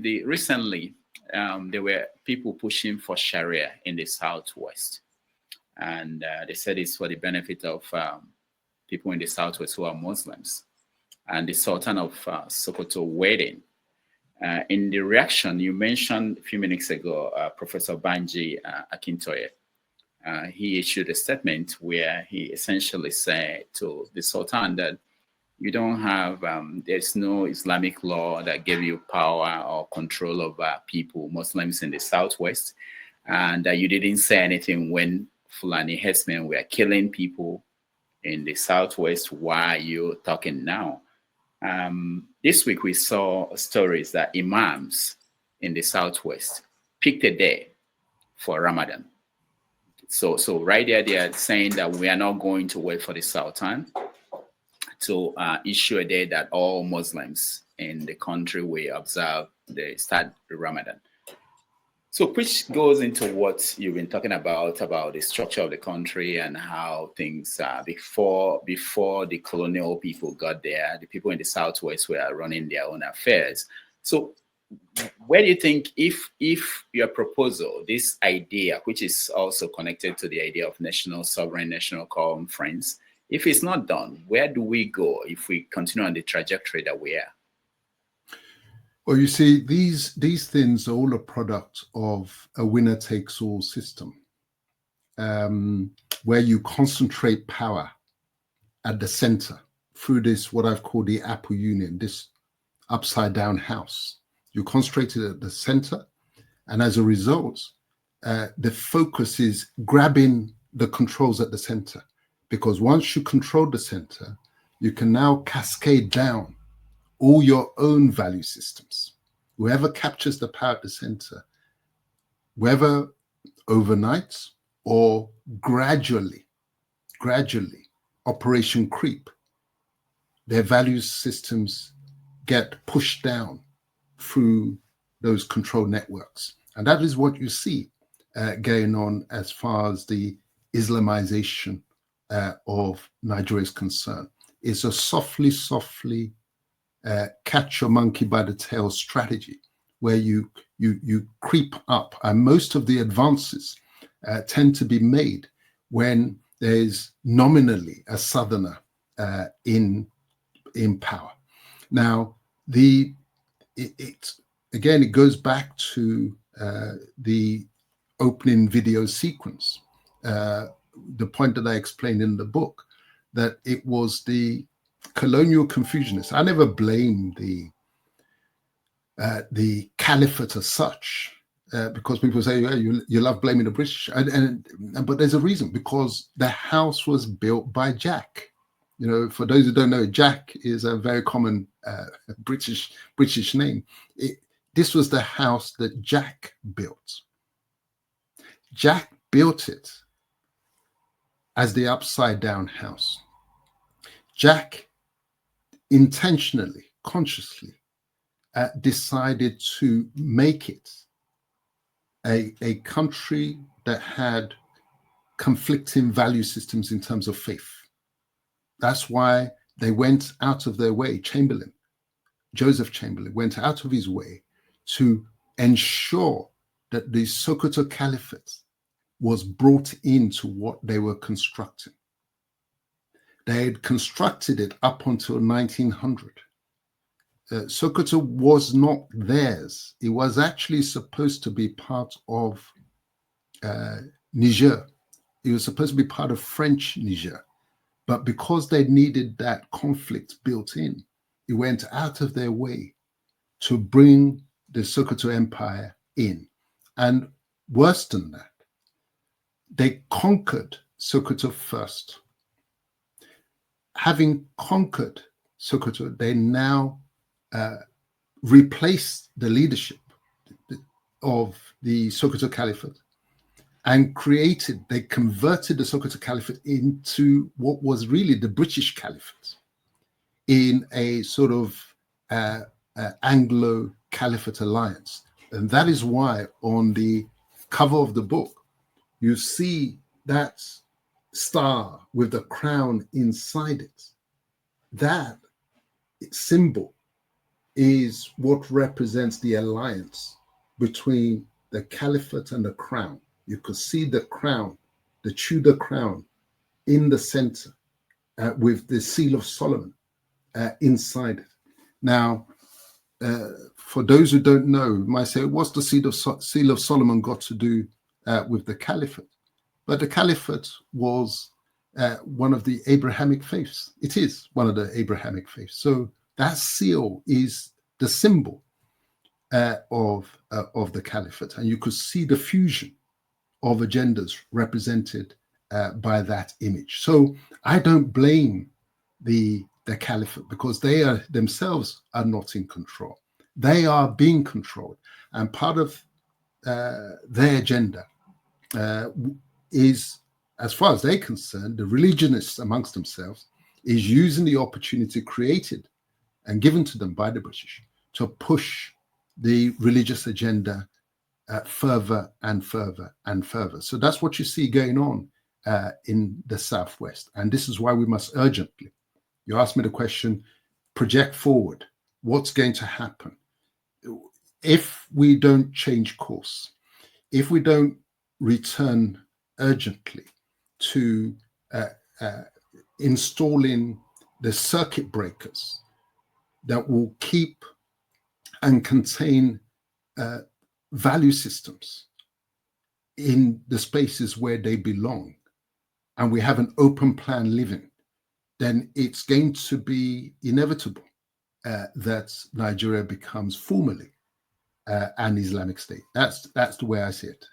recently there were people pushing for Sharia in the Southwest, and they said it's for the benefit of people in the Southwest who are Muslims. And the Sultan of Sokoto wedding. In the reaction, you mentioned a few minutes ago, Professor Banji Akintoye. He issued a statement where he essentially said to the Sultan that you don't have, there's no Islamic law that gave you power or control over people, Muslims in the Southwest, and that you didn't say anything when Fulani herdsmen were killing people in the Southwest. Why are you talking now? This week we saw stories that imams in the Southwest picked a day for Ramadan. So right there, they are saying that we are not going to wait for the Sultan to issue a day that all Muslims in the country will observe the start the Ramadan. So which goes into what you've been talking about the structure of the country and how things before the colonial people got there, the people in the Southwest were running their own affairs. So where do you think, if your proposal, this idea, which is also connected to the idea of national sovereign, national conference, if it's not done, where do we go if we continue on the trajectory that we are? Well, you see, these things are all a product of a winner-takes-all system, where you concentrate power at the center through this, what I've called the Apple Union, this upside-down house. You concentrate it at the center, and as a result, the focus is grabbing the controls at the center, because once you control the center, you can now cascade down all your own value systems. Whoever captures the power at the center, whether overnight or gradually, Operation Creep, their value systems get pushed down through those control networks. And that is what you see going on as far as the Islamization of Nigeria is concerned. It's a softly catch your monkey by the tail strategy, where you creep up, and most of the advances tend to be made when there's nominally a southerner in power. Now, it goes back to the opening video sequence, the point that I explained in the book, that it was the colonial Confucianists. I never blame the caliphate as such, because people say, yeah, you love blaming the British, but there's a reason, because the house was built by Jack. You know, for those who don't know, Jack is a very common British name. This was the house that Jack built. Jack built it as the upside down house. Jack intentionally, consciously decided to make it a country that had conflicting value systems in terms of faith. That's why they went out of their way. Joseph Chamberlain went out of his way to ensure that the Sokoto Caliphate was brought into what they were constructing. They had constructed it up until 1900. Sokoto was not theirs. It was actually supposed to be part of Niger. It was supposed to be part of French Niger. But because they needed that conflict built in, it went out of their way to bring the Sokoto Empire in. And worse than that, they conquered Sokoto first. Having conquered Sokoto, they now replaced the leadership of the Sokoto Caliphate and they converted the Sokoto Caliphate into what was really the British Caliphate, in a sort of Anglo-Caliphate alliance. And that is why on the cover of the book, you see that star with the crown inside it. That symbol is what represents the alliance between the caliphate and the crown. You could see the crown, the Tudor crown, in the center with the seal of Solomon inside it. Now, for those who don't know, might say, what's the seal of Solomon got to do with the caliphate? But the caliphate was one of the Abrahamic faiths. It is one of the Abrahamic faiths. So that seal is the symbol of the caliphate. And you could see the fusion of agendas represented by that image. So I don't blame the caliphate, because they are themselves are not in control. They are being controlled. And part of their agenda is, as far as they're concerned, the religionists amongst themselves is using the opportunity created and given to them by the British to push the religious agenda further and further and further. So that's what you see going on in the Southwest. And this is why we must urgently, you asked me the question, project forward. What's going to happen? If we don't change course, if we don't return urgently to installing the circuit breakers that will keep and contain value systems in the spaces where they belong, and we have an open plan living, then it's going to be inevitable that Nigeria becomes formally an Islamic state. That's the way I see it.